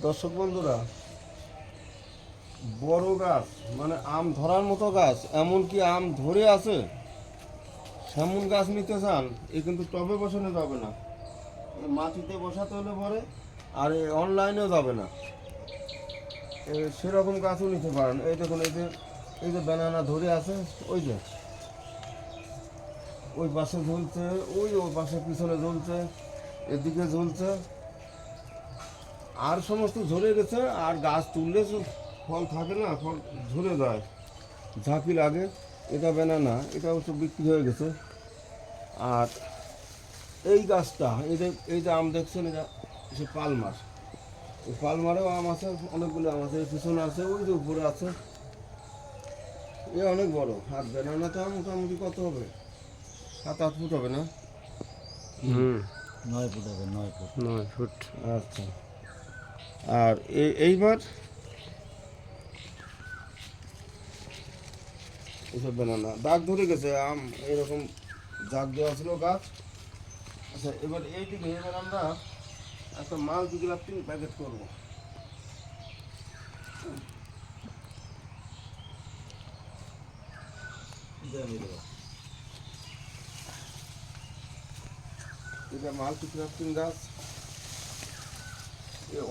দর্শক বন্ধুরা, বড় গাছ মানে আম ধরার মতো গাছ, এমনকি আম ধরে আছে সেমন গাছ নিতে চান, এ কিন্তু টবে বসানো যাবে না, এ মাটিতে বসাতে হলে পরে, আর এ অনলাইনেও যাবে না। সেরকম গাছও নিতে পারেন। এই দেখুন, এই যে ব্যানানা ধরে আছে, ওই যে ওই পাশে ঝুলছে, ওই পাশে পিছনে ঝুলছে, এদিকে ঝুলছে, আর সমস্ত ঝরে গেছে। আর গাছ তুললে ফল থাকে না, ফল ঝরে যায়, ঝাঁকি লাগে। এটা ব্যানানা, এটা অবশ্য বিক্রি হয়ে গেছে। আর এই গাছটা, এই যে আম দেখছেন, এটা সে পালমার। এই পালমারেও আম আছে, অনেকগুলো আম আছে। এই পিছনে আছে, ওই যে উপরে আছে, এ অনেক বড়। আর ব্যানানাটা মোটামুটি কত হবে, 7-8 ফুট হবে না? হুম, 9 ফুট হবে, 9 ফুট। 9 ফুট। আচ্ছা। আর এইবার এসব ব্যানানা দাগ ধরে গেছে, আম এরকম দাগ দেওয়া ছিল গাছ। আচ্ছা, এবার আমরা একটা মাল্টিগ্রাফটিং প্যাকেট করব। এটা মাল্টিগ্রাফটিং গাছ।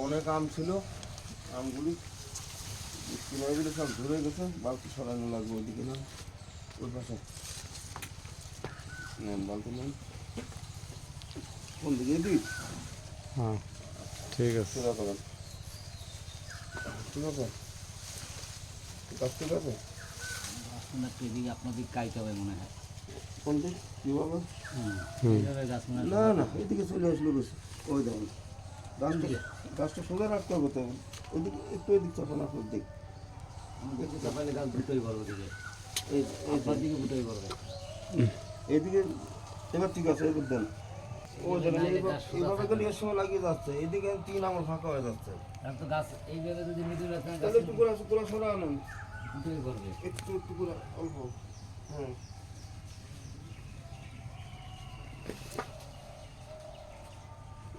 অনেক আম ছিল, আমগুলি কিনাগুলি সব ধরে গেছে। বালতি সরানো লাগবে, ওইদিকে না, ওই পাশে নেন, বালতি নেন। কোন দিকে দিই? হ্যাঁ, ঠিক আছে। সোজা করেন। ঠিক আছে, গাছ ঠিক আছে। এদিকে আপনাদের কাইতে হবে মনে হয়। কোন দিক কীভাবে? এইভাবে গাছ মনে হয় না না, এদিকে চলে আসলো বেশি। ওই দেখুন, ডান দিকে গাছটা সোজা রাখতে হবে তো। ওইদিকে একটু এদিক চাপান, আপনার দিক। আমাদের চাপাইলে গাছ দুটোই বড় দিকে, এই আপনার দিকে দুটোই বড়। এইদিকে এবার ঠিক আছে, এবার দেন। ও দেখেন, এইভাবে গেলে এর সময় লাগিয়ে যাচ্ছে, এদিকে 3 আঙুল ফাঁকা হয়ে যাচ্ছে। আর তো গাছ এইভাবে যদি মৃদু রাখেন গাছ তাহলে একটু করে সরা আনুন, দুটোই করবে। একটু করে, অল্প। হ্যাঁ,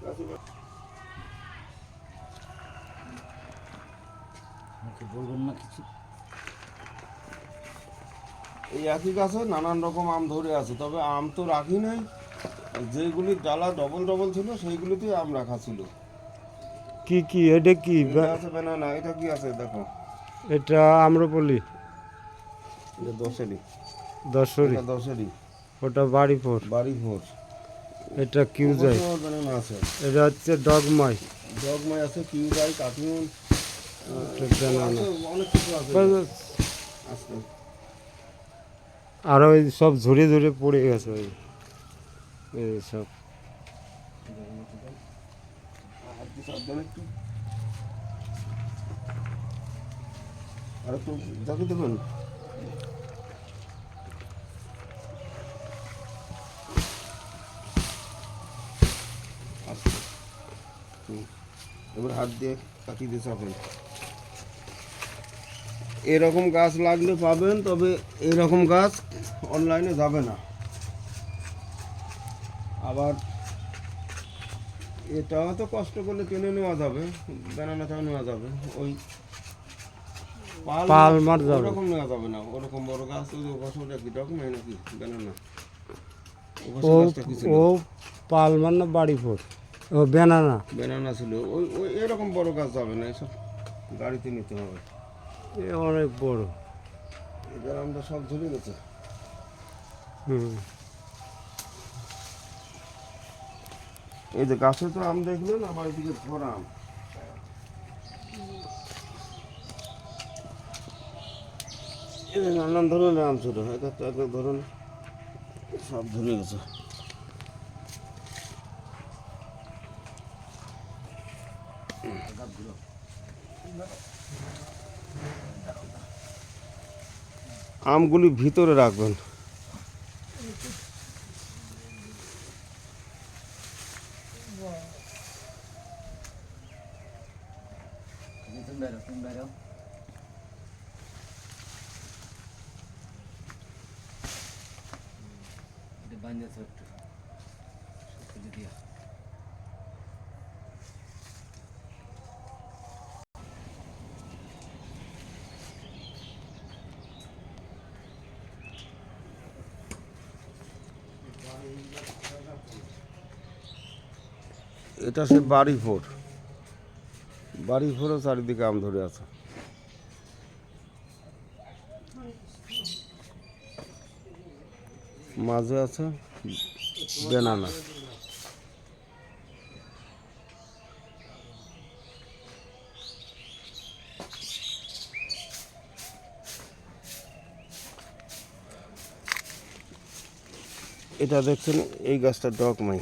গাছ এবার নাকি বলবেন না কিছু? এই একই গাছে নানান রকম আম ধরে আছে, তবে আম তো রাখি নাই। যেগুলি ডালা ডবল ডবল ছিল সেইগুলিতেই আম রাখা ছিল। কি কি এটা কি এটা আছে ব্যানানা, এটা কি আছে দেখো, এটা আম্রপলি, এটা দশেরই, দশরি, এটা দশেরই, ওটা বাড়িপুর, বাড়ি ভোর। এটা কিউজাই, ব্যানানা আছে, এটা হচ্ছে ডগমাই, ডগমাই আছে, কিউজাই, কাটিমন, এটা ব্যানানা। অনেক কিছু আছে। আজকে আর ওই সব ঝরে ঝরে পড়ে গেছে ওই এই সব। একটু সাবধানে, আর একটু জাকি দেবেন। আচ্ছা, এবার হাত দিয়ে কাটিয়ে দিয়ে চাপেন। এরকম গাছ লাগলে পাবেন, তবে এরকম গাছ অনলাইনে যাবে না। আবার এটাও তো কষ্ট করলে কিনে নেওয়া যাবে, ব্যানানাটাও নেওয়া যাবে। ওই পালমার যাবে। ওরকম নেওয়া যাবে না, ওরকম বড় গাছ। ওই যে ওটা কি ডকুমেন্ট নাকি ব্যানানা? ও ও পালমার না বাড়িপুর, ও ব্যানানা। ব্যানানা ছিল, ওই ওই এরকম বড় গাছ যাবে না, এসব গাড়িতে নিতে হবে। এ অনেক বড়। এবার আমরা সব ঝুলে গেছে। হুম, এই যে গাছে তো আম দেখলেন, আবার এদিকে ভরা আম। এই যে নানান ধরনের আম ছিল, এটা তো এক ধরুন সব ধরে গেছে। আমগুলি ভিতরে রাখবেন। তুমি বেরো, তুমি বেরো। এটা বান্ধে ছোট্ট দিয়া এটা সে বাড়ি ফোরও চারিদিকে আম ধরে আছে। মাঝে আছে বেনানা। এটা দেখছেন, এই গাছটা ডগমাই।